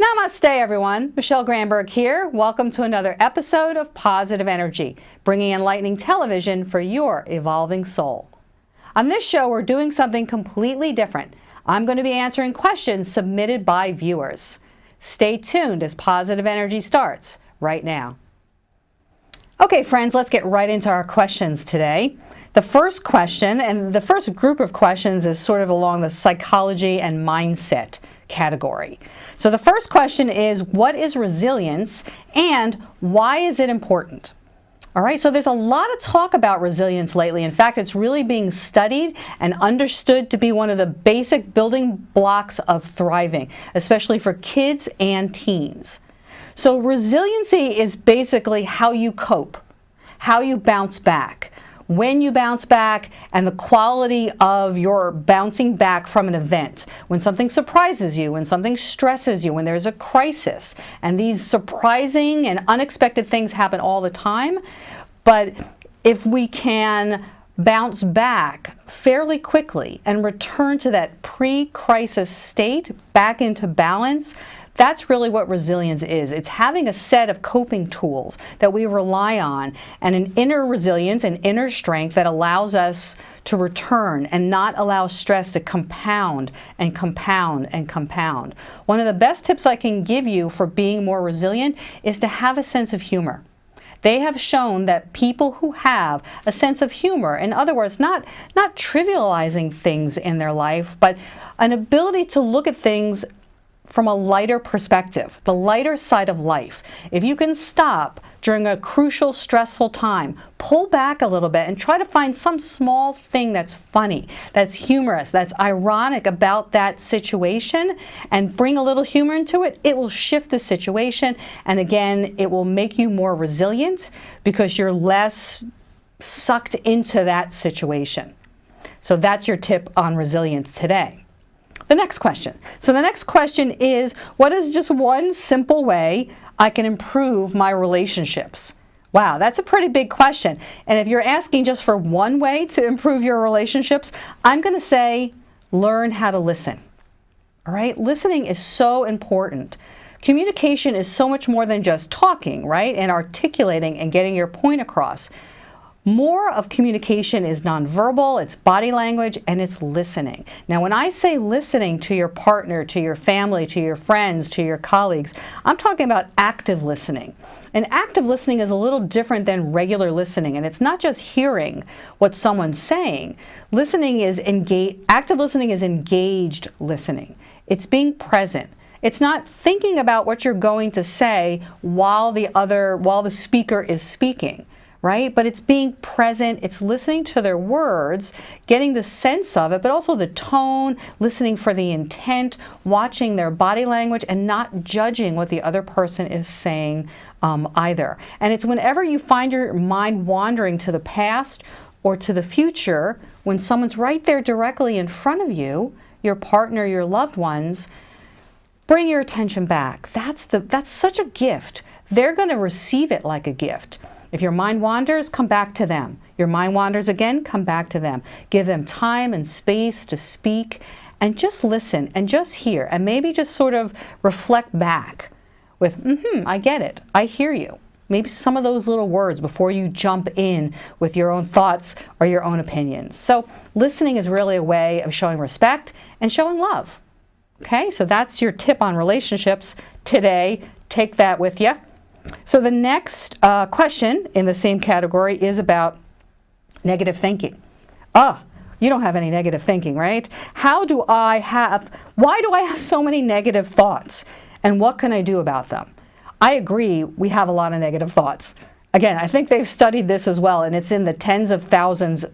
Namaste, everyone. Michelle Granberg here. Welcome to another episode of Positive Energy, bringing enlightening television for your evolving soul. On this show, we're doing something completely different. I'm going to be answering questions submitted by viewers. Stay tuned as Positive Energy starts right now. Okay, friends, let's get right into our questions today. The first question, and the first group of questions, is sort of along the psychology and mindset category. So the first question is, what is resilience and why is it important? All right, so there's a lot of talk about resilience lately. In fact, it's really being studied and understood to be one of the basic building blocks of thriving, especially for kids and teens. So resiliency is basically how you cope, how you bounce back, when you bounce back, and the quality of your bouncing back from an event. When something surprises you, when something stresses you, when there's a crisis. And these surprising and unexpected things happen all the time. But if we can bounce back fairly quickly and return to that pre-crisis state, back into balance, that's really what resilience is. It's having a set of coping tools that we rely on and an inner resilience and inner strength that allows us to return and not allow stress to compound and compound and compound. One of the best tips I can give you for being more resilient is to have a sense of humor. They have shown that people who have a sense of humor, in other words, not trivializing things in their life, but an ability to look at things from a lighter perspective, the lighter side of life. If you can stop during a crucial, stressful time, pull back a little bit and try to find some small thing that's funny, that's humorous, that's ironic about that situation, and bring a little humor into it, it will shift the situation. And again, it will make you more resilient because you're less sucked into that situation. So that's your tip on resilience today. The next question. So the next question is, what is just one simple way I can improve my relationships? Wow, that's a pretty big question. And if you're asking just for one way to improve your relationships, I'm going to say learn how to listen. All right? Listening is so important. Communication is so much more than just talking, right? And articulating and getting your point across. More of communication is nonverbal, it's body language, and it's listening. Now, when I say listening to your partner, to your family, to your friends, to your colleagues, I'm talking about active listening. And active listening is a little different than regular listening, and it's not just hearing what someone's saying. Active listening is engaged listening. It's being present. It's not thinking about what you're going to say while the speaker is speaking. Right? But it's being present, it's listening to their words, getting the sense of it, but also the tone, listening for the intent, watching their body language, and not judging what the other person is saying either. And it's whenever you find your mind wandering to the past or to the future, when someone's right there directly in front of you, your partner, your loved ones, bring your attention back. That's such a gift. They're going to receive it like a gift. If your mind wanders, come back to them. Your mind wanders again, come back to them. Give them time and space to speak and just listen and just hear and maybe just sort of reflect back with, I get it. I hear you. Maybe some of those little words before you jump in with your own thoughts or your own opinions. So listening is really a way of showing respect and showing love. Okay, so that's your tip on relationships today. Take that with you. So the next question in the same category is about negative thinking. You don't have any negative thinking, right? Why do I have so many negative thoughts? And what can I do about them? I agree, we have a lot of negative thoughts. Again, I think they've studied this as well, and it's in the tens of thousands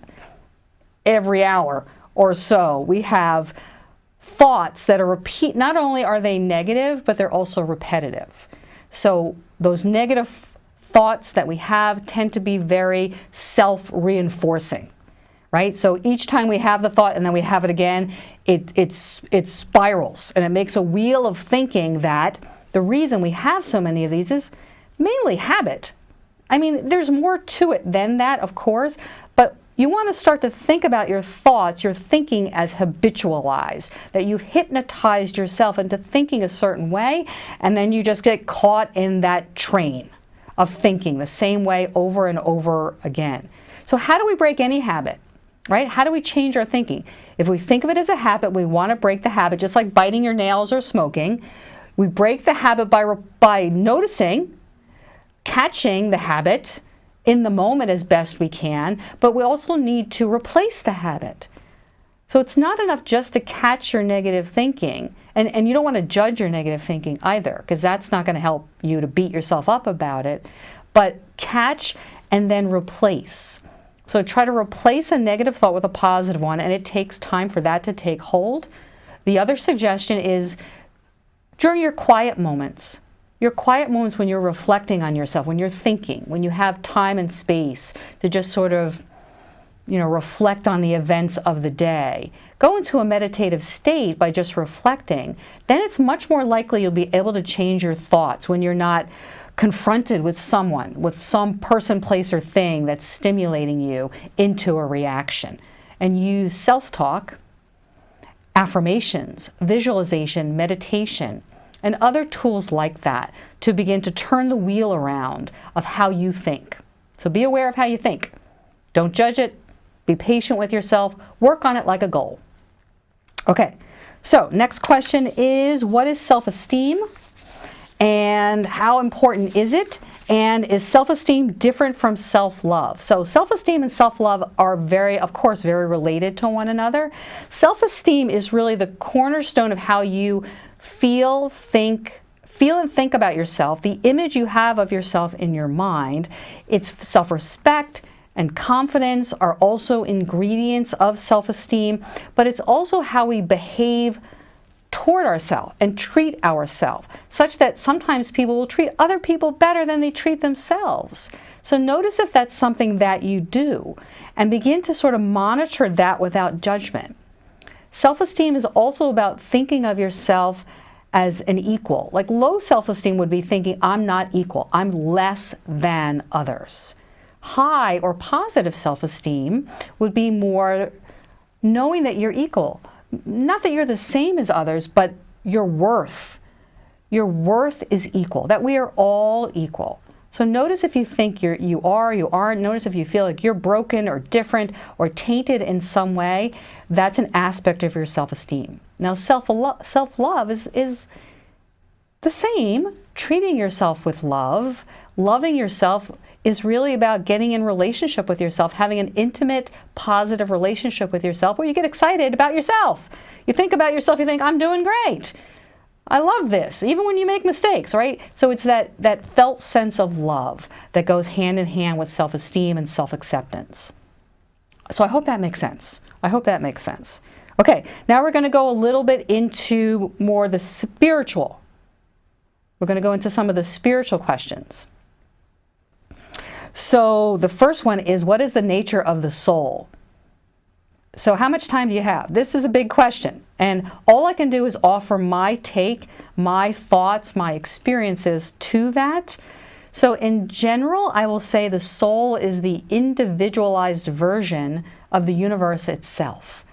every hour or so. We have thoughts that are not only are they negative, but they're also repetitive. So those negative thoughts that we have tend to be very self-reinforcing, right? So each time we have the thought and then we have it again, it spirals and it makes a wheel of thinking that the reason we have so many of these is mainly habit. I mean, there's more to it than that, of course, but you want to start to think about your thoughts, your thinking as habitualized, that you've hypnotized yourself into thinking a certain way, and then you just get caught in that train of thinking the same way over and over again. So how do we break any habit, right? How do we change our thinking? If we think of it as a habit, we want to break the habit, just like biting your nails or smoking. We break the habit by noticing, catching the habit in the moment as best we can, but we also need to replace the habit. So it's not enough just to catch your negative thinking, and you don't want to judge your negative thinking either, because that's not going to help you to beat yourself up about it, but catch and then replace. So try to replace a negative thought with a positive one, and it takes time for that to take hold. The other suggestion is during your quiet moments when you're reflecting on yourself, when you're thinking, when you have time and space to just sort of, reflect on the events of the day, go into a meditative state by just reflecting. Then it's much more likely you'll be able to change your thoughts when you're not confronted with someone, with some person, place, or thing that's stimulating you into a reaction. And use self-talk, affirmations, visualization, meditation, and other tools like that to begin to turn the wheel around of how you think. So be aware of how you think. Don't judge it. Be patient with yourself. Work on it like a goal. Okay, so next question is, what is self-esteem and how important is it? And is self-esteem different from self-love? So self-esteem and self-love are of course, very related to one another. Self-esteem is really the cornerstone of how you feel and think about yourself, the image you have of yourself in your mind. It's self-respect and confidence are also ingredients of self-esteem, but it's also how we behave toward ourselves and treat ourselves, such that sometimes people will treat other people better than they treat themselves. So notice if that's something that you do, and begin to sort of monitor that without judgment. Self-esteem is also about thinking of yourself as an equal. Like low self-esteem would be thinking, I'm not equal, I'm less than others. High or positive self-esteem would be more knowing that you're equal. Not that you're the same as others, but your worth is equal, that we are all equal. So notice if you think you aren't. Notice if you feel like you're broken or different or tainted in some way. That's an aspect of your self-esteem. Now self-love is the same. Treating yourself with love, loving yourself is really about getting in relationship with yourself, having an intimate, positive relationship with yourself where you get excited about yourself. You think about yourself, you think, I'm doing great. I love this, even when you make mistakes, right? So it's that felt sense of love that goes hand in hand with self-esteem and self-acceptance. So I hope that makes sense. Okay, now we're going to go a little bit into more the spiritual. We're going to go into some of the spiritual questions. So the first one is, what is the nature of the soul? So how much time do you have? This is a big question. And all I can do is offer my take, my thoughts, my experiences to that. So in general, I will say the soul is the individualized version of the universe itself,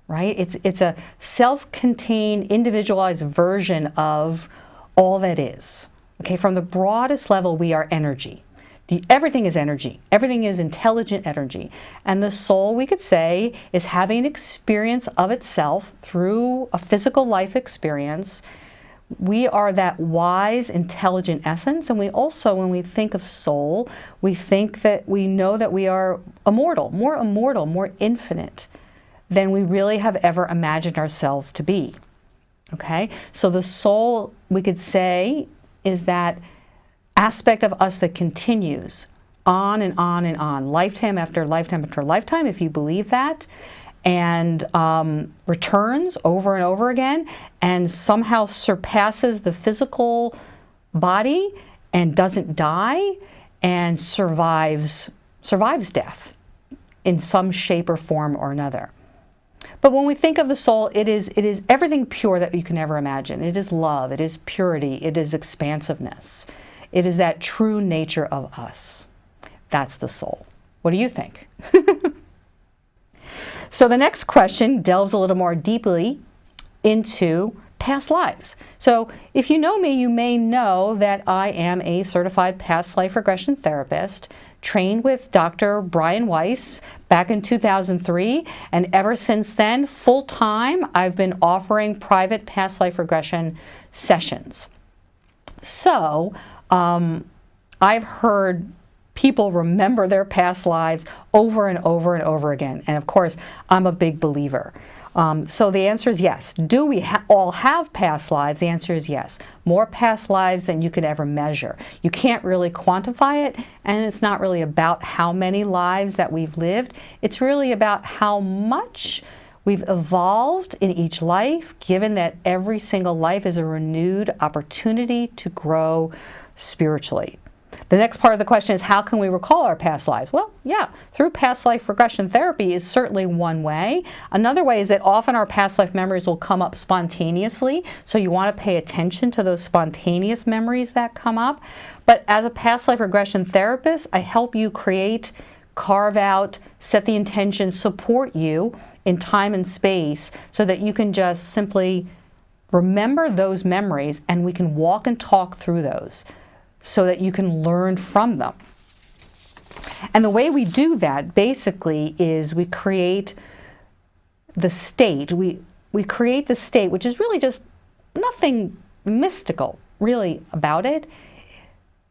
right? It's a self-contained, individualized version of all that is. Okay, from the broadest level, we are energy. Everything is energy. Everything is intelligent energy. And the soul, we could say, is having an experience of itself through a physical life experience. We are that wise, intelligent essence. And we also, when we think of soul, we think that we know that we are immortal, more infinite than we really have ever imagined ourselves to be. Okay? So the soul, we could say, is that aspect of us that continues on and on and on, lifetime after lifetime after lifetime, if you believe that, and returns over and over again, and somehow surpasses the physical body and doesn't die and survives death in some shape or form or another. But when we think of the soul, it is everything pure that you can ever imagine. It is love, it is purity, it is expansiveness. It is that true nature of us. That's the soul. What do you think? So the next question delves a little more deeply into past lives. So if you know me, you may know that I am a certified past life regression therapist, trained with Dr. Brian Weiss back in 2003, and ever since then, full-time, I've been offering private past life regression sessions. So I've heard people remember their past lives over and over and over again, and of course, I'm a big believer. So the answer is yes. Do we all have past lives? The answer is yes. More past lives than you could ever measure. You can't really quantify it, and it's not really about how many lives that we've lived. It's really about how much we've evolved in each life, given that every single life is a renewed opportunity to grow spiritually. The next part of the question is, how can we recall our past lives? Well, yeah, through past life regression therapy is certainly one way. Another way is that often our past life memories will come up spontaneously, so you want to pay attention to those spontaneous memories that come up. But as a past life regression therapist, I help you create, carve out, set the intention, support you in time and space so that you can just simply remember those memories and we can walk and talk through those, so that you can learn from them. And the way we do that basically is we create the state. We create the state, which is really just nothing mystical really about it.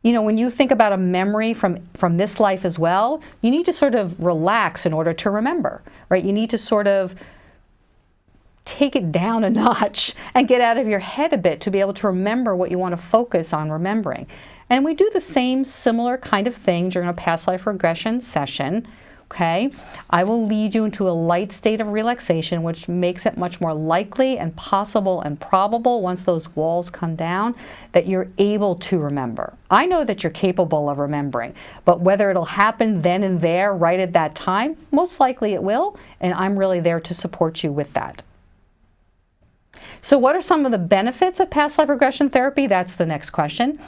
You know, when you think about a memory from this life as well, you need to sort of relax in order to remember, right? You need to sort of take it down a notch and get out of your head a bit to be able to remember what you want to focus on remembering. And we do the same similar kind of thing during a past life regression session, okay? I will lead you into a light state of relaxation, which makes it much more likely and possible and probable, once those walls come down, that you're able to remember. I know that you're capable of remembering, but whether it'll happen then and there, right at that time, most likely it will, and I'm really there to support you with that. So what are some of the benefits of past life regression therapy? That's the next question.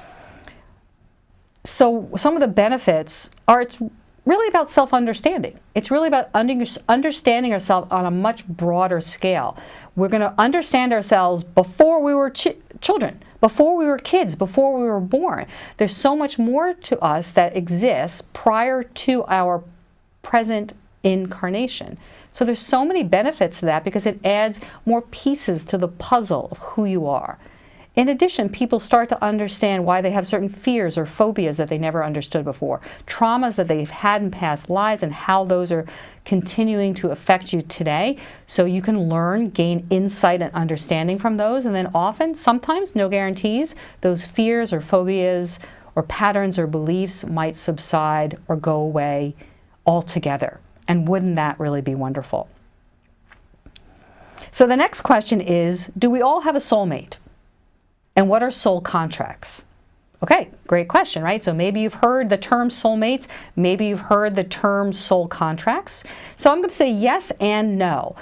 So some of the benefits are, it's really about self-understanding. It's really about understanding ourselves on a much broader scale. We're going to understand ourselves before we were children, before we were kids, before we were born. There's so much more to us that exists prior to our present incarnation. So there's so many benefits to that because it adds more pieces to the puzzle of who you are. In addition, people start to understand why they have certain fears or phobias that they never understood before, traumas that they've had in past lives, and how those are continuing to affect you today. So you can learn, gain insight and understanding from those, and then often, sometimes, no guarantees, those fears or phobias or patterns or beliefs might subside or go away altogether. And wouldn't that really be wonderful? So the next question is, do we all have a soulmate? And what are soul contracts? Okay, great question, right? So maybe you've heard the term soulmates, maybe you've heard the term soul contracts. So I'm going to say yes and no.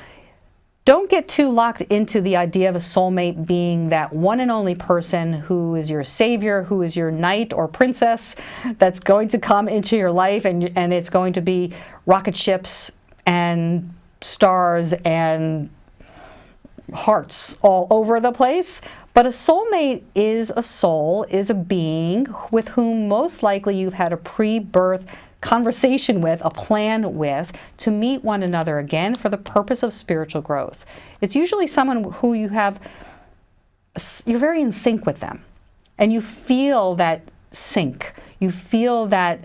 Don't get too locked into the idea of a soulmate being that one and only person who is your savior, who is your knight or princess that's going to come into your life, and it's going to be rocket ships and stars and hearts all over the place. But a soulmate is a soul, is a being with whom most likely you've had a pre-birth conversation with, a plan with, to meet one another again for the purpose of spiritual growth. It's usually someone who you're very in sync with them, and you feel that sync. You feel that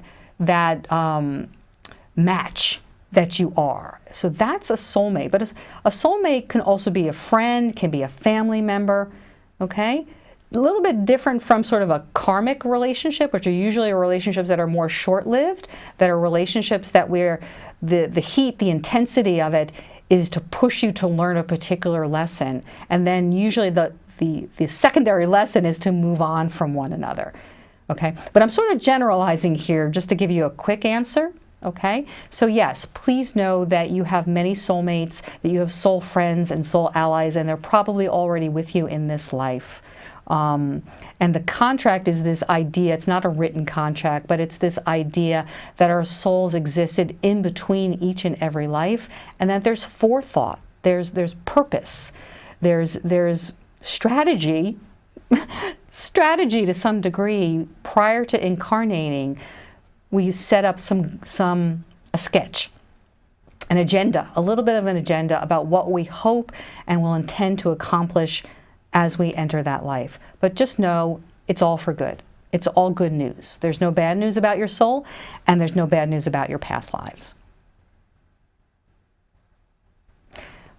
match that you are. So that's a soulmate. But a soulmate can also be a friend, can be a family member. Okay? A little bit different from sort of a karmic relationship, which are usually relationships that are more short-lived, that are relationships that where the heat, the intensity of it is to push you to learn a particular lesson. And then usually the secondary lesson is to move on from one another. Okay? But I'm sort of generalizing here just to give you a quick answer. Okay, so yes, please know that you have many soulmates, that you have soul friends and soul allies, and they're probably already with you in this life. And the contract is this idea, it's not a written contract, but it's this idea that our souls existed in between each and every life, and that there's forethought, there's purpose, there's strategy, strategy to some degree. Prior to incarnating, we set up a sketch, an agenda, a little bit of an agenda about what we hope and will intend to accomplish as we enter that life. But just know it's all for good. It's all good news. There's no bad news about your soul, and there's no bad news about your past lives.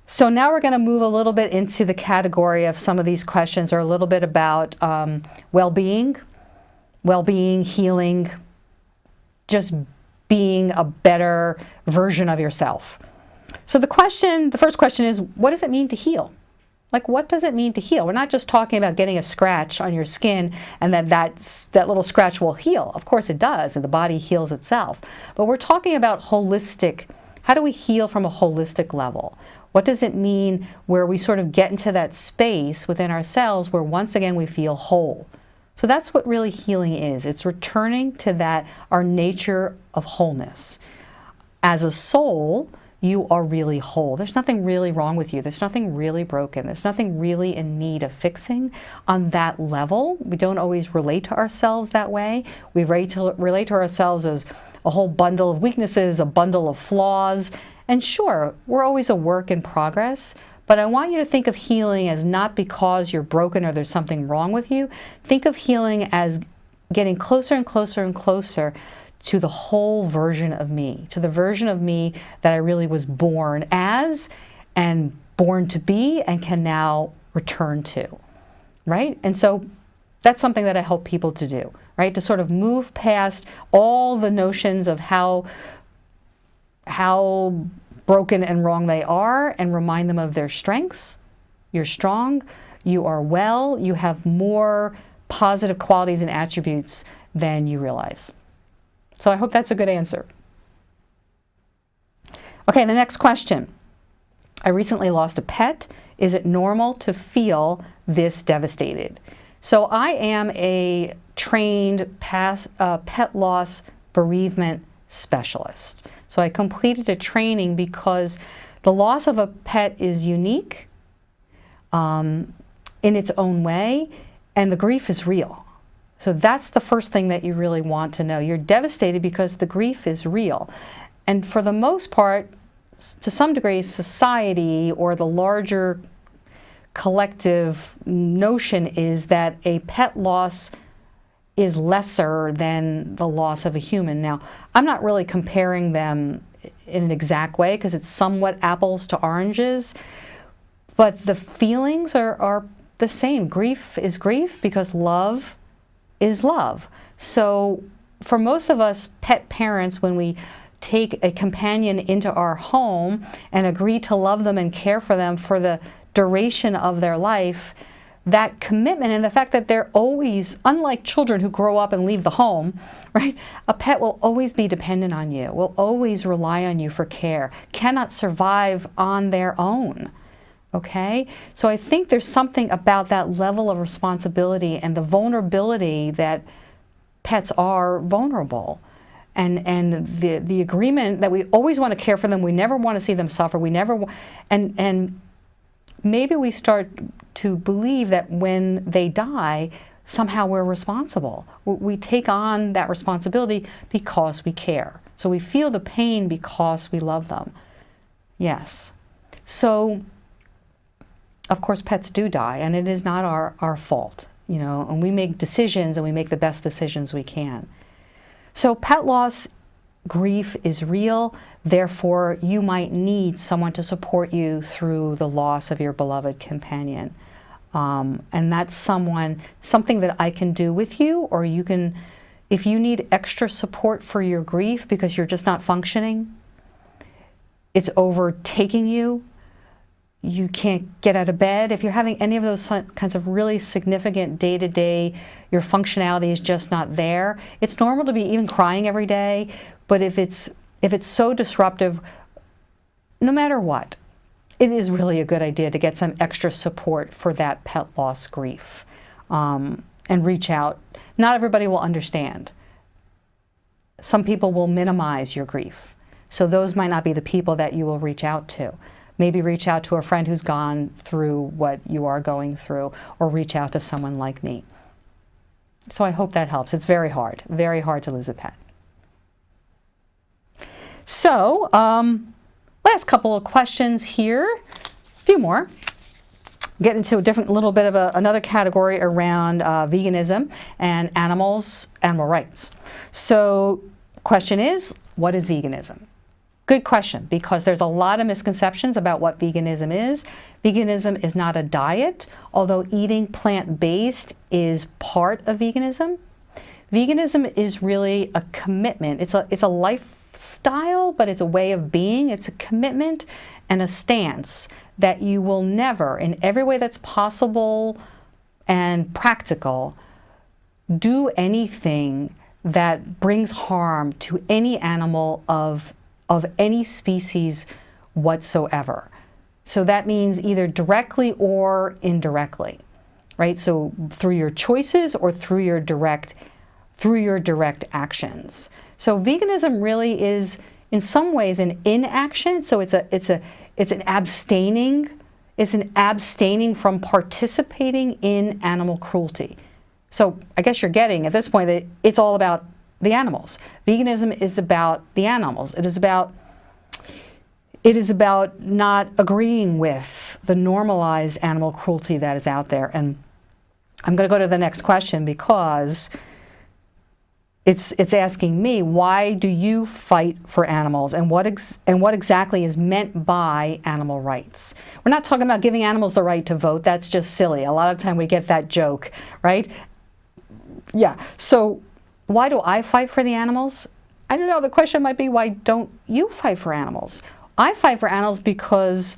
So now we're going to move a little bit into the category of some of these questions, or a little bit about well-being, healing, just being a better version of yourself. So the first question is, what does it mean to heal? Like, what does it mean to heal? We're not just talking about getting a scratch on your skin and that little scratch will heal. Of course it does, and the body heals itself. But we're talking about holistic. How do we heal from a holistic level? What does it mean where we sort of get into that space within ourselves where once again we feel whole? So that's what really healing is. It's returning to that, our nature of wholeness. As a soul, you are really whole. There's nothing really wrong with you. There's nothing really broken. There's nothing really in need of fixing on that level. We don't always relate to ourselves that way. We relate to ourselves as a whole bundle of weaknesses, a bundle of flaws. And sure, we're always a work in progress, but I want you to think of healing as not because you're broken or there's something wrong with you. Think of healing as getting closer and closer and closer to the whole version of me, to the version of me that I really was born as and born to be and can now return to, right? And so that's something that I help people to do, right? To sort of move past all the notions of how broken and wrong they are and remind them of their strengths. You're strong, you are well, you have more positive qualities and attributes than you realize. So I hope that's a good answer. Okay, the next question. I recently lost a pet. Is it normal to feel this devastated? So I am a trained pet loss bereavement specialist. So I completed a training because the loss of a pet is unique in its own way, and the grief is real. So that's the first thing that you really want to know. You're devastated because the grief is real. And for the most part, to some degree, society or the larger collective notion is that a pet loss is lesser than the loss of a human. Now, I'm not really comparing them in an exact way because it's somewhat apples to oranges, but the feelings are the same. Grief is grief because love is love. So for most of us pet parents, when we take a companion into our home and agree to love them and care for them for the duration of their life, that commitment and the fact that they're always, unlike children who grow up and leave the home, right? A pet will always be dependent on you, will always rely on you for care, cannot survive on their own. Okay, so I think there's something about that level of responsibility and the vulnerability that pets are vulnerable, and the agreement that we always want to care for them, we never want to see them suffer, and maybe we start to believe that when they die, somehow we're responsible. We take on that responsibility because we care. So we feel the pain because we love them. Yes. So of course, pets do die, and it is not our fault, you know, and we make decisions and we make the best decisions we can. So pet loss grief is real, therefore you might need someone to support you through the loss of your beloved companion. And that's something that I can do with you, or you can, if you need extra support for your grief because you're just not functioning, it's overtaking you, you can't get out of bed, if you're having any of those kinds of really significant day-to-day, your functionality is just not there. It's normal to be even crying every day, but if it's so disruptive, no matter what, it is really a good idea to get some extra support for that pet loss grief. and reach out. Not everybody will understand. Some people will minimize your grief. So those might not be the people that you will reach out to. Maybe reach out to a friend who's gone through what you are going through, or reach out to someone like me. So I hope that helps. It's very hard to lose a pet. So, last couple of questions here, a few more. Get into a little bit of another category around veganism and animal rights. So, question is, what is veganism? Good question, because there's a lot of misconceptions about what veganism is. Veganism is not a diet, although eating plant-based is part of veganism. Veganism is really a commitment. It's a lifestyle, but it's a way of being. It's a commitment and a stance that you will never, in every way that's possible and practical, do anything that brings harm to any animal of any species whatsoever. So that means either directly or indirectly, right? So through your choices or through your direct actions. So veganism really is, in some ways, an inaction. So it's an abstaining from participating in animal cruelty. So I guess you're getting at this point that it's all about the animals. Veganism is about the animals. It is about not agreeing with the normalized animal cruelty that is out there. And I'm going to go to the next question, because it's asking me, why do you fight for animals, and what exactly is meant by animal rights? We're not talking about giving animals the right to vote. That's just silly. A lot of time we get that joke, right? Yeah. So why do I fight for the animals? I don't know. The question might be, why don't you fight for animals? I fight for animals because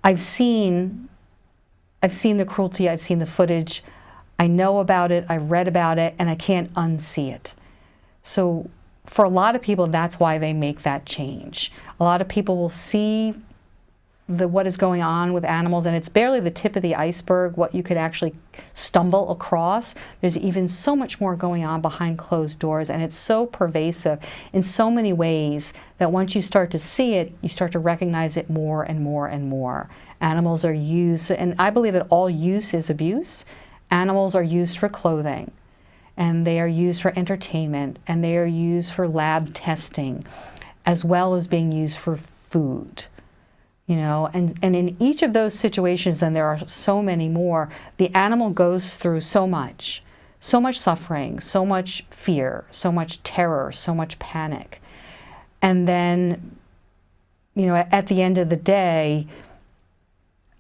I've seen the cruelty, I've seen the footage, I know about it, I've read about it, and I can't unsee it. So for a lot of people, that's why they make that change. A lot of people will see what is going on with animals, and it's barely the tip of the iceberg, what you could actually stumble across. There's even so much more going on behind closed doors, and it's so pervasive in so many ways that once you start to see it, you start to recognize it more and more and more. Animals are used, and I believe that all use is abuse. Animals are used for clothing, and they are used for entertainment, and they are used for lab testing, as well as being used for food. You know, and in each of those situations, and there are so many more, the animal goes through so much suffering, so much fear, so much terror, so much panic. And then, you know, at the end of the day,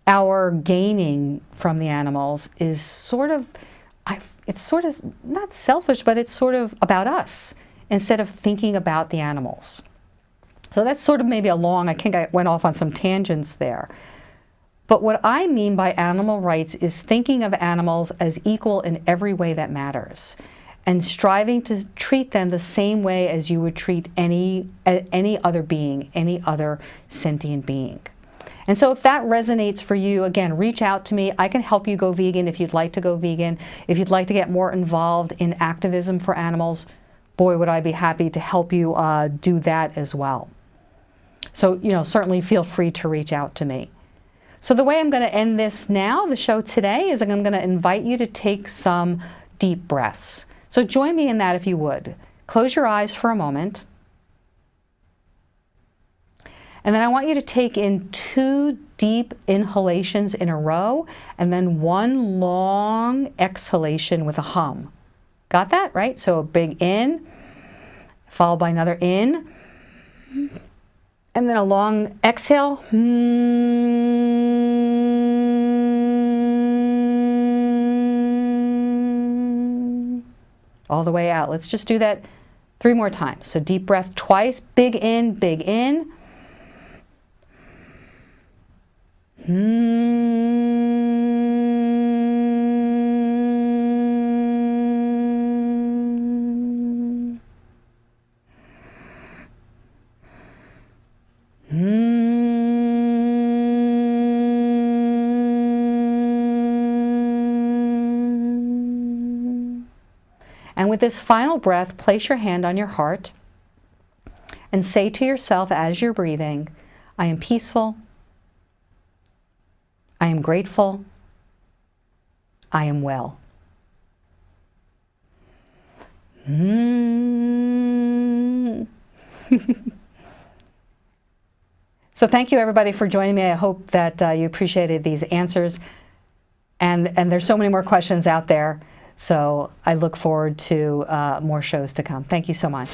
our gaining from the animals is it's sort of not selfish, but it's sort of about us instead of thinking about the animals. So that's sort of maybe I think I went off on some tangents there. But what I mean by animal rights is thinking of animals as equal in every way that matters, and striving to treat them the same way as you would treat any other being, any other sentient being. And so if that resonates for you, again, reach out to me. I can help you go vegan if you'd like to go vegan. If you'd like to get more involved in activism for animals, boy, would I be happy to help you do that as well. So, you know, certainly feel free to reach out to me. So the way I'm going to end this now, the show today, is I'm going to invite you to take some deep breaths. So join me in that if you would. Close your eyes for a moment. And then I want you to take in 2 deep inhalations in a row, and then 1 long exhalation with a hum. Got that, right? So a big in, followed by another in, and then a long exhale. All the way out. Let's just do that 3 more times. So deep breath twice, big in, big in. And with this final breath, place your hand on your heart and say to yourself as you're breathing, I am peaceful, I am grateful, I am well. So thank you everybody for joining me. I hope that you appreciated these answers. And there's so many more questions out there. So I look forward to more shows to come. Thank you so much.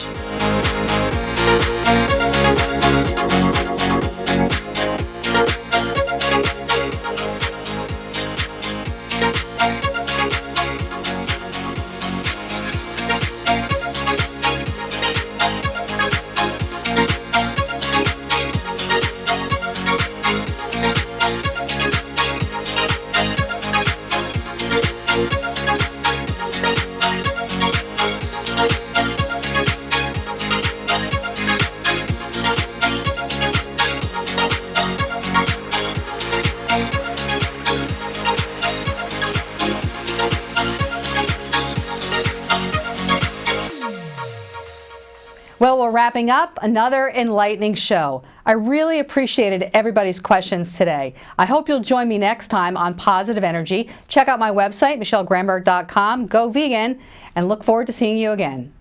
Well, we're wrapping up another enlightening show. I really appreciated everybody's questions today. I hope you'll join me next time on Positive Energy. Check out my website, michellegramberg.com. Go vegan, and look forward to seeing you again.